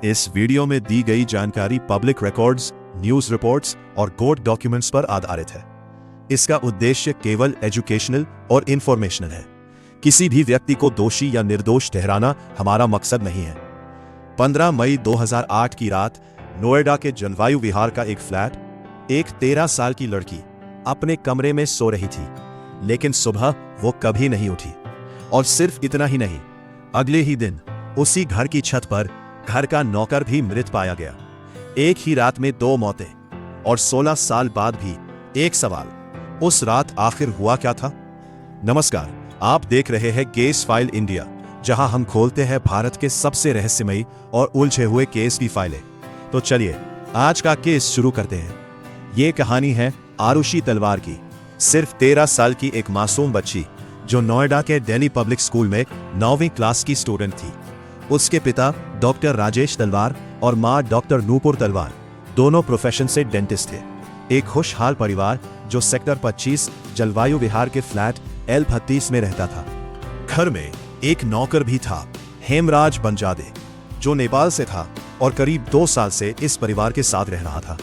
इस वीडियो में दी गई जानकारी पब्लिक रिकॉर्ड्स, न्यूज रिपोर्ट्स और कोर्ट डॉक्यूमेंट्स पर आधारित है। इसका उद्देश्य केवल एजुकेशनल और इंफॉर्मेशनल है। किसी भी व्यक्ति को दोषी या निर्दोष ठहराना हमारा मकसद नहीं है। 15 मई 2008 की रात नोएडा के जलवायु विहार का एक फ्लैट, एक 13 साल की लड़की अपने कमरे में सो रही थी, लेकिन सुबह वो कभी नहीं उठी। और सिर्फ इतना ही नहीं, अगले ही दिन उसी घर की छत पर घर का नौकर भी मृत पाया गया। एक ही रात में 2 मौतें और 16 साल बाद भी एक सवाल, उस रात आखिर हुआ क्या था? नमस्कार, आप देख रहे हैं केस फाइल इंडिया, जहां हम खोलते हैं भारत के सबसे रहस्यमयी और उलझे हुए केस की फाइलें। तो चलिए आज का केस शुरू करते हैं। ये कहानी है आरुषि तलवार की, सिर्फ 13 साल की एक मासूम बच्ची जो नोएडा के दिल्ली पब्लिक स्कूल में 9वीं क्लास की स्टूडेंट थी। उसके पिता डॉक्टर राजेश तलवार और मां डॉक्टर नूपुर तलवार दोनों प्रोफेशन से डेंटिस्ट थे। एक खुशहाल परिवार जो सेक्टर 25 जलवायु विहार के फ्लैट L32 में रहता था। घर में एक नौकर भी था, हेमराज बंजादे, जो नेपाल से था और करीब 2 साल से इस परिवार के साथ रह रहा था।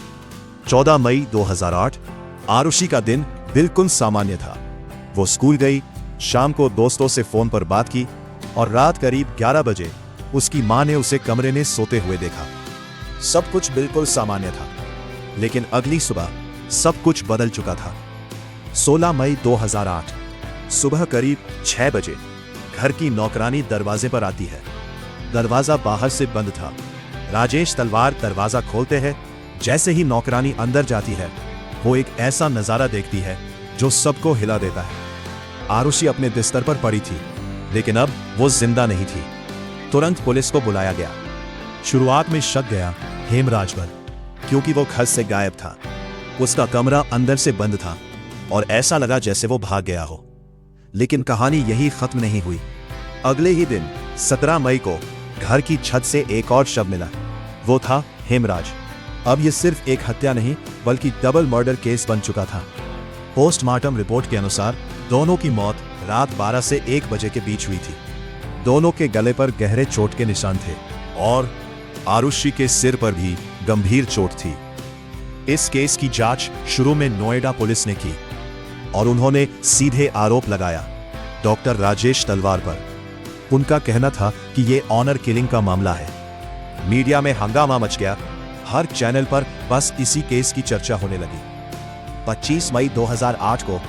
14 मई 2008 आरुषि का दिन बिल्कुल सामान्य था। वो स्कूल गई, शाम को दोस्तों से फोन पर बात की और रात करीब 11 बजे उसकी मां ने उसे कमरे में सोते हुए देखा। सब कुछ बिल्कुल सामान्य था, लेकिन अगली सुबह सब कुछ बदल चुका था। 16 मई 2008 सुबह करीब 6 बजे घर की नौकरानी दरवाजे पर आती है। दरवाजा बाहर से बंद था। राजेश तलवार दरवाजा खोलते हैं। जैसे ही नौकरानी अंदर जाती है, वो एक ऐसा नजारा देखती है जो सबको हिला देता है। आरुषि अपने बिस्तर पर पड़ी थी, लेकिन अब वो जिंदा नहीं थी। तुरंत पुलिस को बुलाया गया। शुरुआत में शक गया हेमराज पर, क्योंकि वो घर से गायब था। उसका कमरा अंदर से बंद था और ऐसा लगा जैसे वो भाग गया हो। लेकिन कहानी यही खत्म नहीं हुई। अगले ही दिन 17 मई को घर की छत से एक और शव मिला। वो था हेमराज। अब ये सिर्फ एक हत्या नहीं, बल्कि डबल मर्डर केस बन चुका था। पोस्टमार्टम रिपोर्ट के अनुसार दोनों की मौत रात 12 से 1 बजे के बीच हुई थी। दोनों के गले पर गहरे चोट के निशान थे और आरुषि के सिर पर भी गंभीर चोट थी। इस केस की जांच शुरू में नोएडा पुलिस ने की और उन्होंने सीधे आरोप लगाया डॉक्टर राजेश तलवार पर। उनका कहना था कि यह ऑनर किलिंग का मामला है। मीडिया में हंगामा मच गया। हर चैनल पर बस इसी केस की चर्चा होने लगी। 25 मई 2008 को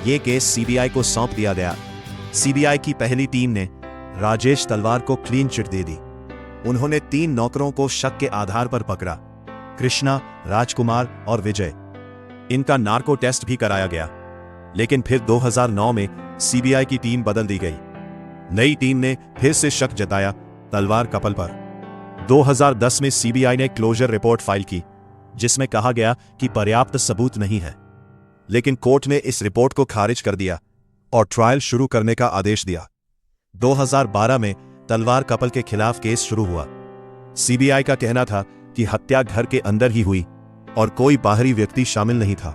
यह केस सीबीआई को सौंप दिया गया। सीबीआई की पहली टीम ने राजेश तलवार को क्लीन चिट दे दी। उन्होंने 3 नौकरों को शक के आधार पर पकड़ा, कृष्णा, राजकुमार और विजय। इनका नार्को टेस्ट भी कराया गया। लेकिन फिर 2009 में सीबीआई की टीम बदल दी गई। नई टीम ने फिर से शक जताया तलवार कपल पर। 2010 में सीबीआई ने क्लोजर रिपोर्ट फाइल की, जिसमें कहा गया कि पर्याप्त सबूत नहीं है। लेकिन कोर्ट ने इस रिपोर्ट को खारिज कर दिया और ट्रायल शुरू करने का आदेश दिया। 2012 में तलवार कपल के खिलाफ केस शुरू हुआ। सीबीआई का कहना था कि हत्या घर के अंदर ही हुई और कोई बाहरी व्यक्ति शामिल नहीं था।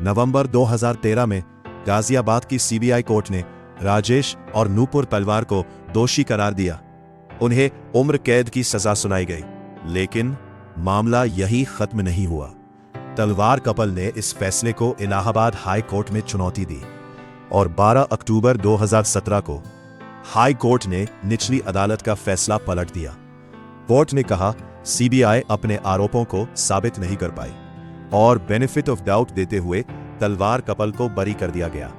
नवंबर 2013 में गाजियाबाद की सीबीआई कोर्ट ने राजेश और नूपुर तलवार को दोषी करार दिया। उन्हें उम्र कैद की सजा सुनाई गई। लेकिन मामला यही खत्म नहीं हुआ। तलवार कपल ने इस फैसले को इलाहाबाद हाई कोर्ट में चुनौती दी और 12 अक्टूबर 2017 को हाई कोर्ट ने निचली अदालत का फैसला पलट दिया। कोर्ट ने कहा सीबीआई अपने आरोपों को साबित नहीं कर पाई और बेनिफिट ऑफ डाउट देते हुए तलवार कपल को बरी कर दिया गया।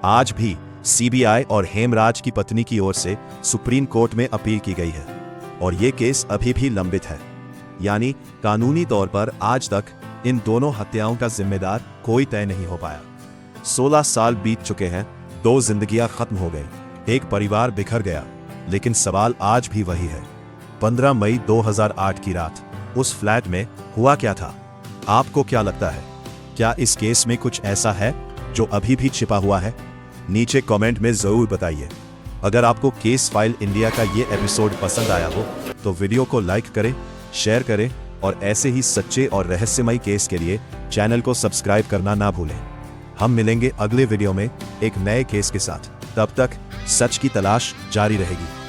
आज भी सीबीआई और हेमराज की पत्नी की ओर से सुप्रीम कोर्ट में अपील की गई है और यह केस अभी भी लंबित है। यानी कानूनी तौर पर आज तक इन दोनों हत्याओं का जिम्मेदार कोई तय नहीं हो पाया। 16 साल बीत चुके हैं, 2 जिंदगियां खत्म हो गई, एक परिवार बिखर गया। लेकिन सवाल आज भी वही है, 15 मई 2008 की रात उस फ्लैट में हुआ क्या था? आपको क्या लगता है? क्या इस केस में कुछ ऐसा है जो अभी भी छिपा हुआ है? नीचे कमेंट में जरूर बताइए। अगर आपको केस फाइल इंडिया का ये एपिसोड पसंद आया हो तो वीडियो को लाइक करें, शेयर करें और ऐसे ही सच्चे और रहस्यमयी केस के लिए चैनल को सब्सक्राइब करना ना भूलें। हम मिलेंगे अगले वीडियो में एक नए केस के साथ। तब तक सच की तलाश जारी रहेगी।